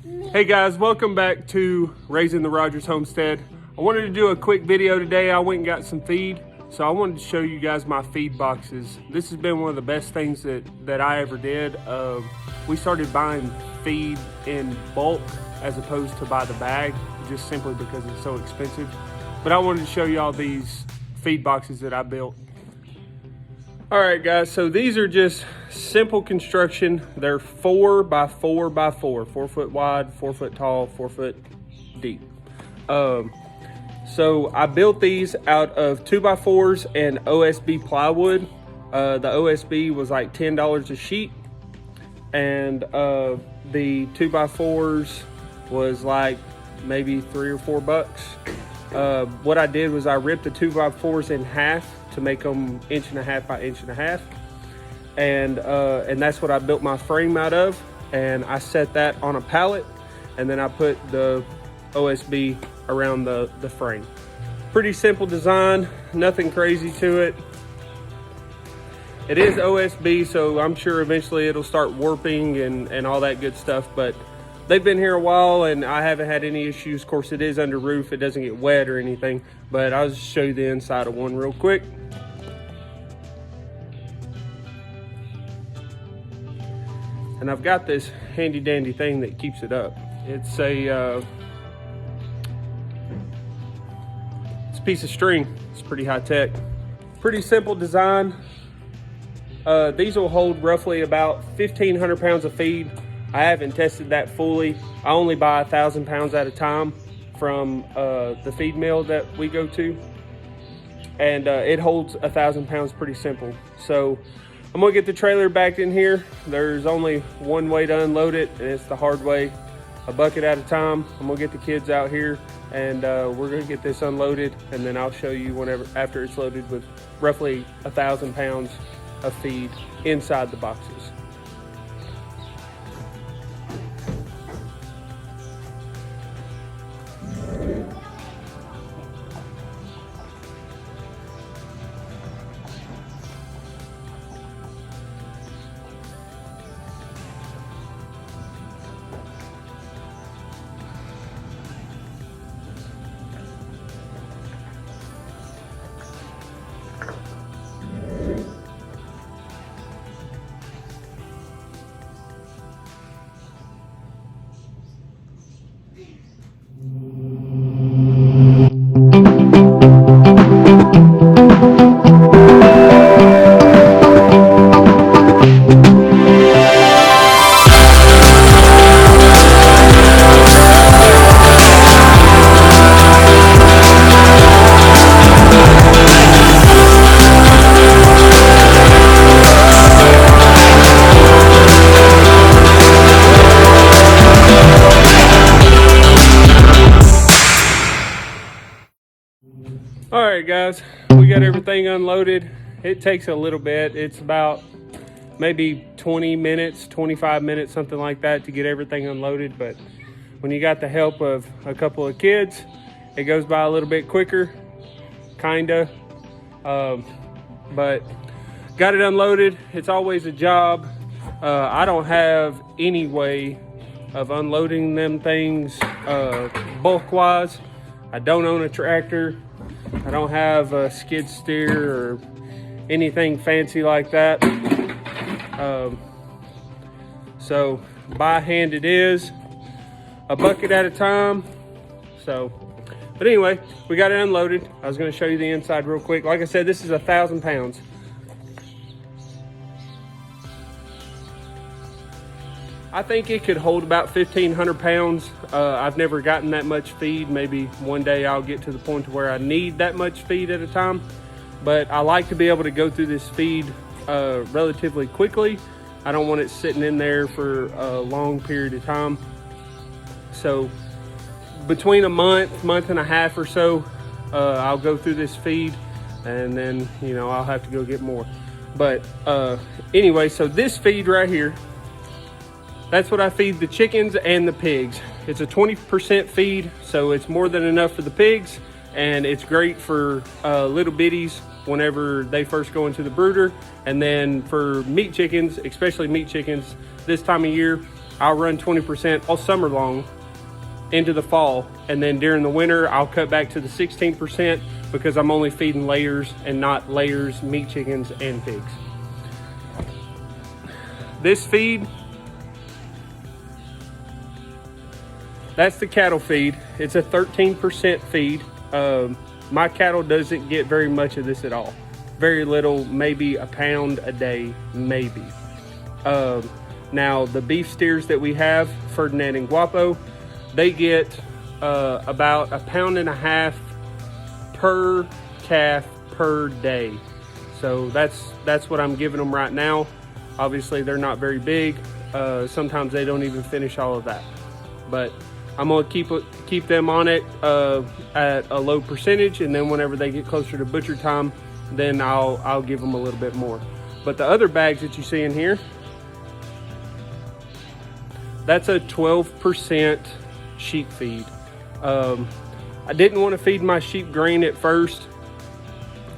Hey guys, welcome back to Raising the Rogers Homestead. I wanted to do a quick video today. I went and got some feed, so I wanted to show you guys my feed boxes. This has been one of the best things that I ever did. We started buying feed in bulk as opposed to by the bag, just simply because it's so expensive. But I wanted to show you all these feed boxes that I built. All right guys, so these are just simple construction. They're 4 by 4 by 4, 4 foot wide, 4 foot tall, 4 foot deep. So I built these out of 2x4s and OSB plywood. The OSB was like $10 a sheet, and the 2x4s was like maybe $3 or $4. What I did was I ripped the 2x4s in half to make them 1.5 inches by 1.5 inches, and that's what I built my frame out of. And I set that on a pallet, and then I put the OSB around the frame. Pretty simple design, nothing crazy to it. It is OSB, so I'm sure eventually it'll start warping and all that good stuff, but they've been here a while and I haven't had any issues. Of course, it is under roof, it doesn't get wet or anything, but I'll just show you the inside of one real quick. And I've got this handy dandy thing that keeps it up. It's a piece of string. It's pretty high tech. Pretty simple design. These will hold roughly about 1,500 pounds of feed. I haven't tested that fully. I only buy 1,000 pounds at a time from the feed mill that we go to, and it holds 1,000 pounds pretty simple. So I'm gonna get the trailer back in here. There's only one way to unload it, and it's the hard way, a bucket at a time. I'm gonna get the kids out here, and we're gonna get this unloaded, and then I'll show you after it's loaded with roughly 1,000 pounds of feed inside the boxes. All right guys, we got everything unloaded. It takes a little bit. It's about maybe 20 minutes, 25 minutes, something like that, to get everything unloaded. But when you got the help of a couple of kids, it goes by a little bit quicker, kinda. But got it unloaded. It's always a job. I don't have any way of unloading them things bulk wise. I don't own a tractor. I don't have a skid steer or anything fancy like that. So by hand it is, a bucket at a time. So, but anyway, we got it unloaded. I was gonna show you the inside real quick. Like I said, this is 1,000 pounds. I think it could hold about 1,500 pounds. I've never gotten that much feed. Maybe one day I'll get to the point to where I need that much feed at a time. But I like to be able to go through this feed relatively quickly. I don't want it sitting in there for a long period of time. So between a month and a half or so, I'll go through this feed, and then, you know, I'll have to go get more. But anyway, so this feed right here, that's what I feed the chickens and the pigs. It's a 20% feed, so it's more than enough for the pigs, and it's great for little bitties whenever they first go into the brooder. And then for meat chickens, especially meat chickens this time of year, I'll run 20% all summer long into the fall, and then during the winter I'll cut back to the 16% because I'm only feeding layers and not layers, meat chickens and pigs. This feed, that's the cattle feed. It's a 13% feed. My cattle doesn't get very much of this at all. Very little, maybe a pound a day, maybe. Now the beef steers that we have, Ferdinand and Guapo, they get about 1.5 pounds per calf per day. So that's what I'm giving them right now. Obviously they're not very big. Sometimes they don't even finish all of that. But I'm gonna keep them on it at a low percentage, and then whenever they get closer to butcher time, then I'll give them a little bit more. But the other bags that you see in here, that's a 12% sheep feed. I didn't want to feed my sheep grain at first.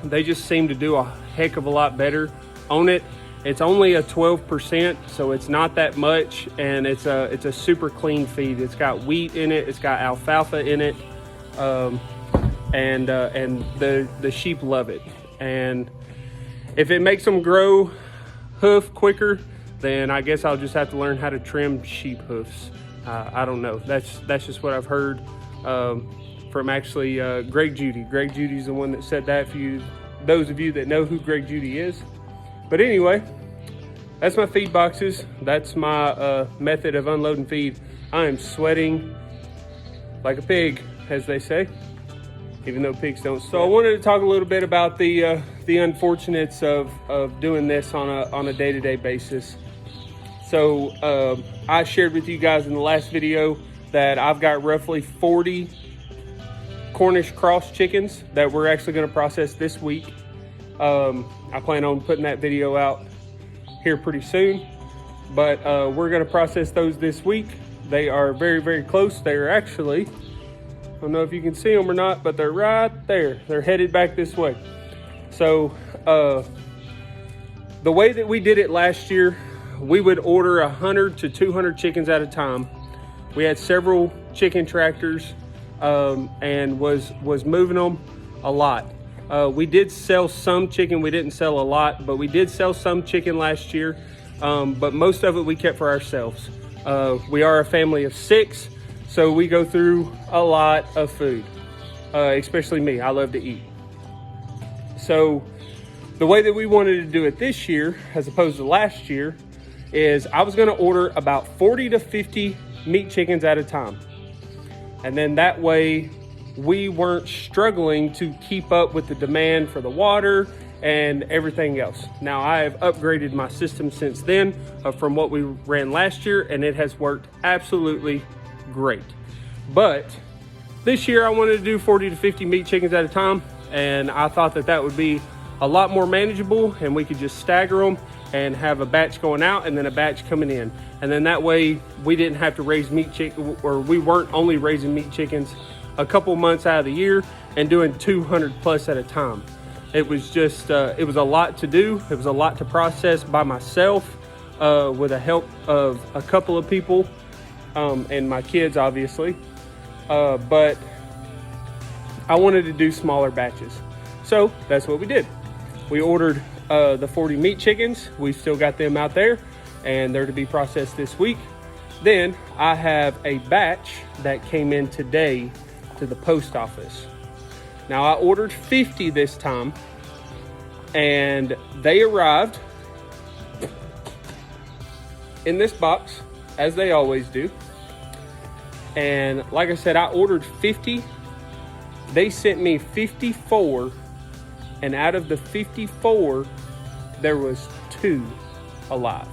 They just seem to do a heck of a lot better on it. It's only a 12%, so it's not that much, and it's a super clean feed. It's got wheat in it, it's got alfalfa in it, and the sheep love it. And if it makes them grow hoof quicker, then I guess I'll just have to learn how to trim sheep hoofs. I don't know. That's just what I've heard from actually Greg Judy. Greg Judy's the one that said that, for those of you that know who Greg Judy is. But anyway, that's my feed boxes. That's my method of unloading feed. I am sweating like a pig, as they say, even though pigs don't sweat. So I wanted to talk a little bit about the unfortunates of doing this on a day-to-day basis. So I shared with you guys in the last video that I've got roughly 40 Cornish cross chickens that we're actually going to process this week. I plan on putting that video out here pretty soon, but we're going to process those this week. They are very, very close. They are actually, I don't know if you can see them or not, but they're right there. They're headed back this way. So the way that we did it last year, we would order 100 to 200 chickens at a time. We had several chicken tractors and was moving them a lot. We did sell some chicken. We didn't sell a lot, but we did sell some chicken last year. But most of it we kept for ourselves. We are a family of 6, so we go through a lot of food, especially me. I love to eat. So the way that we wanted to do it this year, as opposed to last year, is I was gonna order about 40 to 50 meat chickens at a time. And then that way we weren't struggling to keep up with the demand for the water and everything else. Now I have upgraded my system since then from what we ran last year, and it has worked absolutely great. But this year I wanted to do 40 to 50 meat chickens at a time, and I thought that that would be a lot more manageable, and we could just stagger them and have a batch going out and then a batch coming in. And then that way we didn't have to raise meat chicken, or we weren't only raising meat chickens a couple months out of the year and doing 200 plus at a time. It was just, it was a lot to do. It was a lot to process by myself with the help of a couple of people and my kids, obviously. But I wanted to do smaller batches. So that's what we did. We ordered the 40 meat chickens. We've still got them out there, and they're to be processed this week. Then I have a batch that came in today to the post office. Now I ordered 50 this time, and they arrived in this box, as they always do. And like I said, I ordered 50. They sent me 54, and out of the 54, there was 2 alive.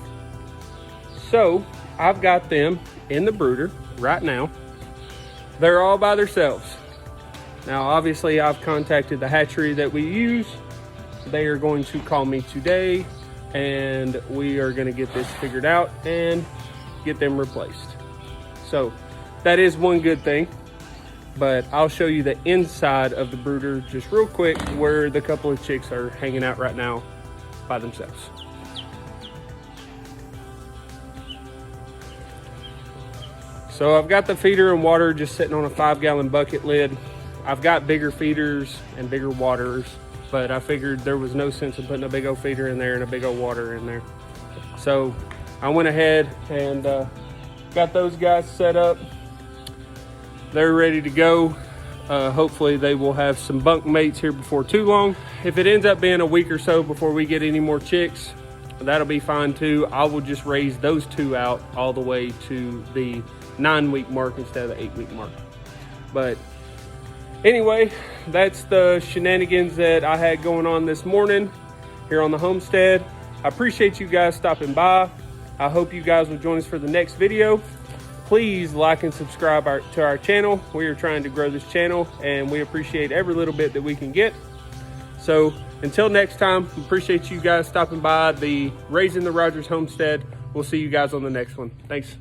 So I've got them in the brooder right now. They're all by themselves. Now, obviously, I've contacted the hatchery that we use. They are going to call me today, and we are going to get this figured out and get them replaced. So that is one good thing, but I'll show you the inside of the brooder just real quick, where the couple of chicks are hanging out right now by themselves. So I've got the feeder and water just sitting on a 5-gallon bucket lid. I've got bigger feeders and bigger waters, but I figured there was no sense in putting a big old feeder in there and a big old water in there. So I went ahead and got those guys set up. They're ready to go. Hopefully they will have some bunk mates here before too long. If it ends up being a week or so before we get any more chicks, that'll be fine too. I will just raise those 2 out all the way to the 9-week mark instead of the 8-week mark. But anyway, that's the shenanigans that I had going on this morning here on the homestead. I appreciate you guys stopping by. I hope you guys will join us for the next video. Please like and subscribe to our channel. We are trying to grow this channel and we appreciate every little bit that we can get. So until next time, appreciate you guys stopping by the Raising the Rogers Homestead. We'll see you guys on the next one. Thanks.